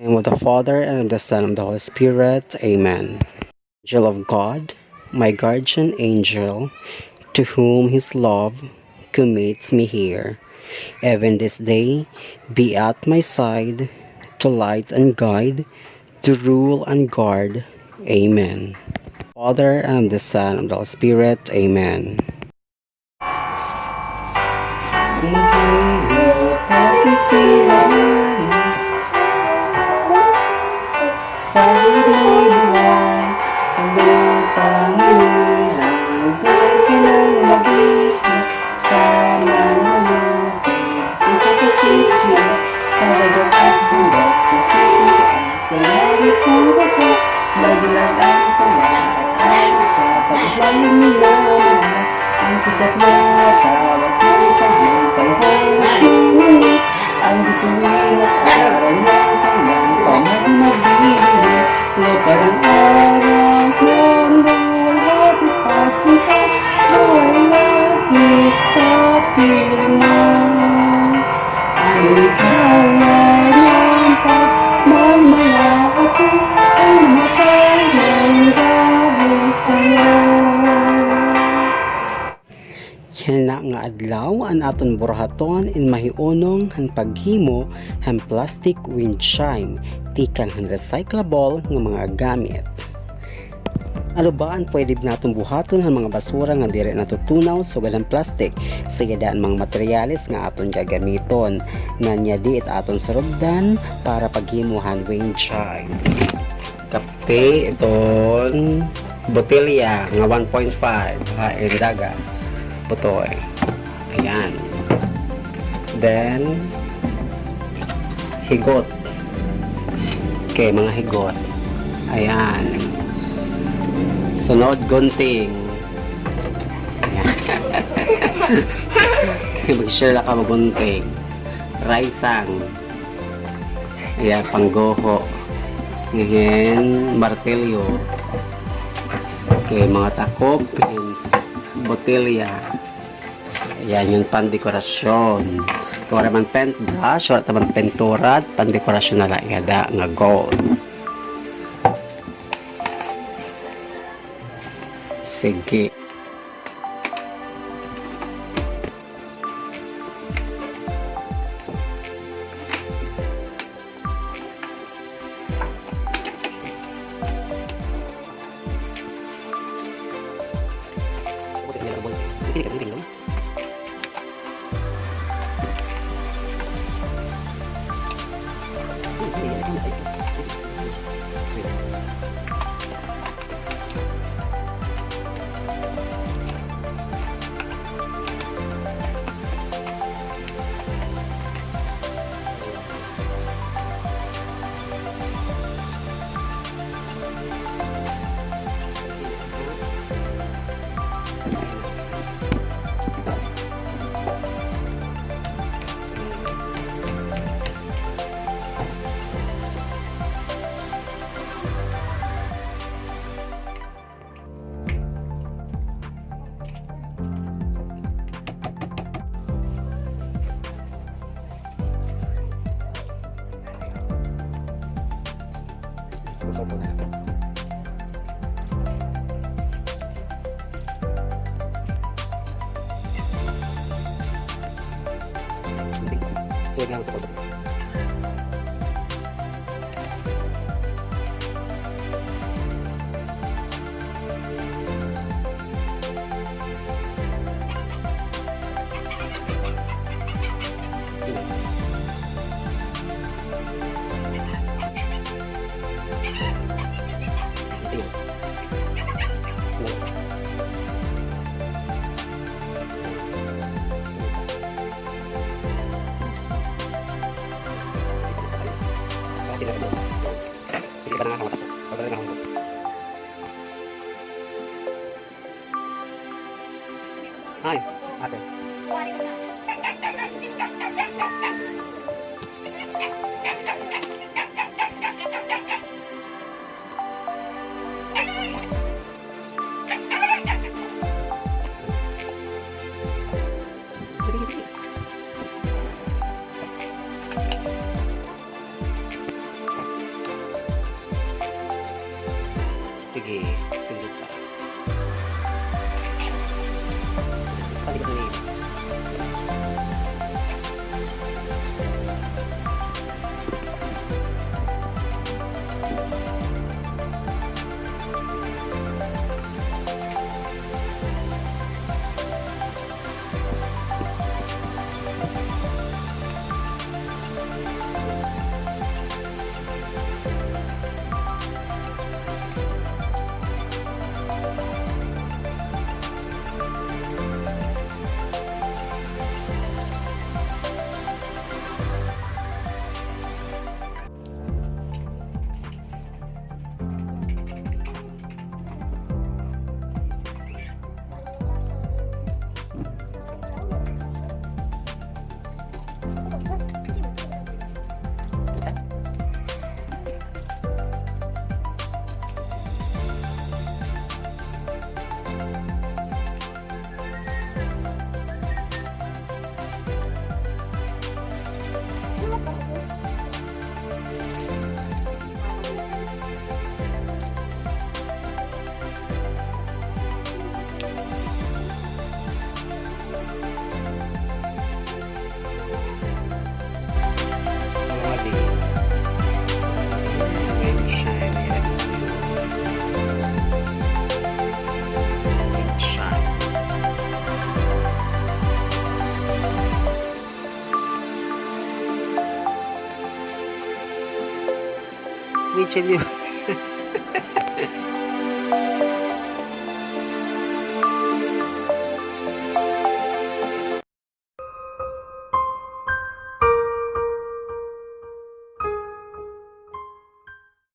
In the name of the Father, and of the Son, and of the Holy Spirit. Amen. Angel of God, my guardian angel, to whom his love commits me here, even this day, be at my side, to light and guide, to rule and guard. Amen. Father, and of the Son, and of the Holy Spirit. Amen. Sa buhay, kalupang nilang ka ng mag-ibig sa manulubi. Ikakasisya sa dagat at bulak sa siya. Sa langit ng baka, maglag ang kawan at ang sa paglalim nila naman. Ang kislat na tawag ng taglong panghanap. Ang bituin at araw ng kanyang pamagmabili. Lepas ang araw ng buhay at ipagsikat, buhay lapit sa piling mo. Ang ikala ng pagmamaya ako ay matay ng dahil sa'yo. Yan na nga adlaw ang aton burahaton in mahiunong han paghimo han plastic wind chime tikang han recyclable nga mga gamit. Ano ba ang pwede naton buhaton han mga basura nga dire natutunaw sa galang plastic sa yadaan mga materyales nga aton gagamiton nga nya di it aton sarugdan para paghimuhan wind chime. Kapte iton botelya nga 1.5 ha daga putoy. Ayan. Then higot. Okay, mga higot. Ayan. Sunod gunting. Ayan. Mag-share lang ka magunting. Raysang. Ayan, panggoho. Ngayon, martilyo. Okay, mga takop, pins, botelya. Ayan yung pandekorasyon. Kung wala man paint&brush, wala man pintura, pandekorasyon na lang yada nga gold. Sige. Sige lang sa pagkakas. Sige ka na nga kamatapos. Pagdala na ako. Ay, ate. Balik na yun. Mitchell yun.